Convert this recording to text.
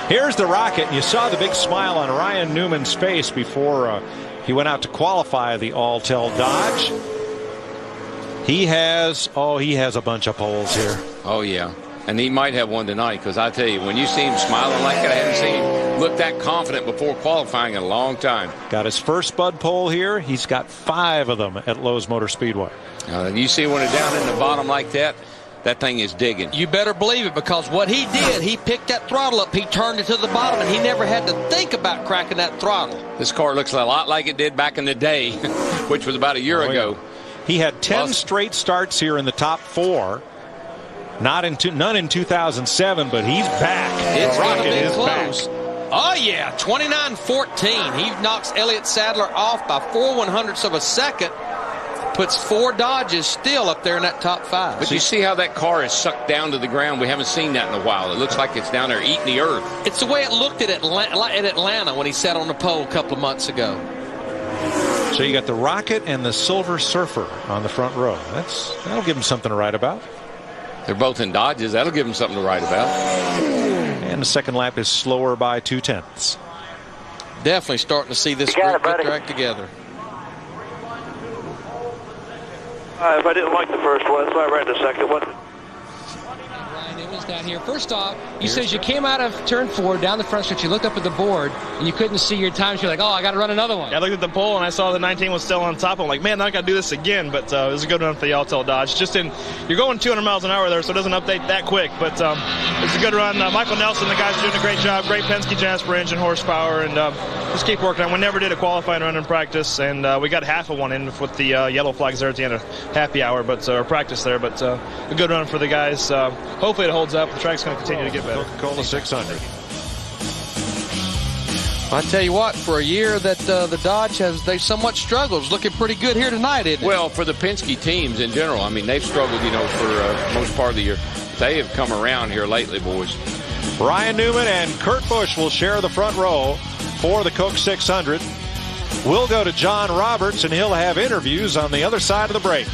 Here's the Rocket. You saw the big smile on Ryan Newman's face before he went out to qualify the Alltel Dodge. He has a bunch of poles here. Oh, yeah. And he might have one tonight, because I tell you, when you see him smiling like that, I haven't seen him look that confident before qualifying in a long time. Got his first Bud pole here. He's got 5 of them at Lowe's Motor Speedway. You see when it's down in the bottom like that, that thing is digging. You better believe it, because what he did, he picked that throttle up, he turned it to the bottom, and he never had to think about cracking that throttle. This car looks a lot like it did back in the day, which was about a year ago. Yeah. He had 10 straight starts here in the top 4. None in 2007, but he's back. It's Rocket is close. back. Oh, yeah, 29-14. He knocks Elliott Sadler off by 4/100ths of a second. Puts 4 Dodges still up there in that top 5. But you see how that car is sucked down to the ground? We haven't seen that in a while. It looks like it's down there eating the earth. It's the way it looked at Atlanta when he sat on the pole a couple of months ago. So you got the Rocket and the Silver Surfer on the front row. That'll give him something to write about. They're both in Dodges. That'll give them something to write about. And the second lap is slower by 0.2. Definitely starting to see this group get their act together. If I didn't like the first one, so I ran the second one. Ryan Newman's down here. First off, you said you came out of turn 4 down the front stretch. You looked up at the board and you couldn't see your times. You're like, oh, I got to run another one. Yeah, I looked at the pole and I saw the 19 was still on top. I'm like, man, I got to do this again. But it was a good run for the Alltel Dodge. You're going 200 miles an hour there, so it doesn't update that quick. But it's a good run. Michael Nelson, the guy's doing a great job. Great Penske Jasper engine horsepower, and just keep working on. We never did a qualifying run in practice, and we got half of one in with the yellow flags there at the end of happy hour, or practice there. But a good run for the guys. Hopefully it holds up. The track's going to continue to get better. Coca-Cola 600. I tell you what, for a year that the Dodge they've somewhat struggled. It's looking pretty good here tonight, isn't it? Well, for the Penske teams in general, I mean, they've struggled, for most part of the year. They have come around here lately, boys. Ryan Newman and Kurt Busch will share the front row for the Coke 600. We'll go to John Roberts, and he'll have interviews on the other side of the break.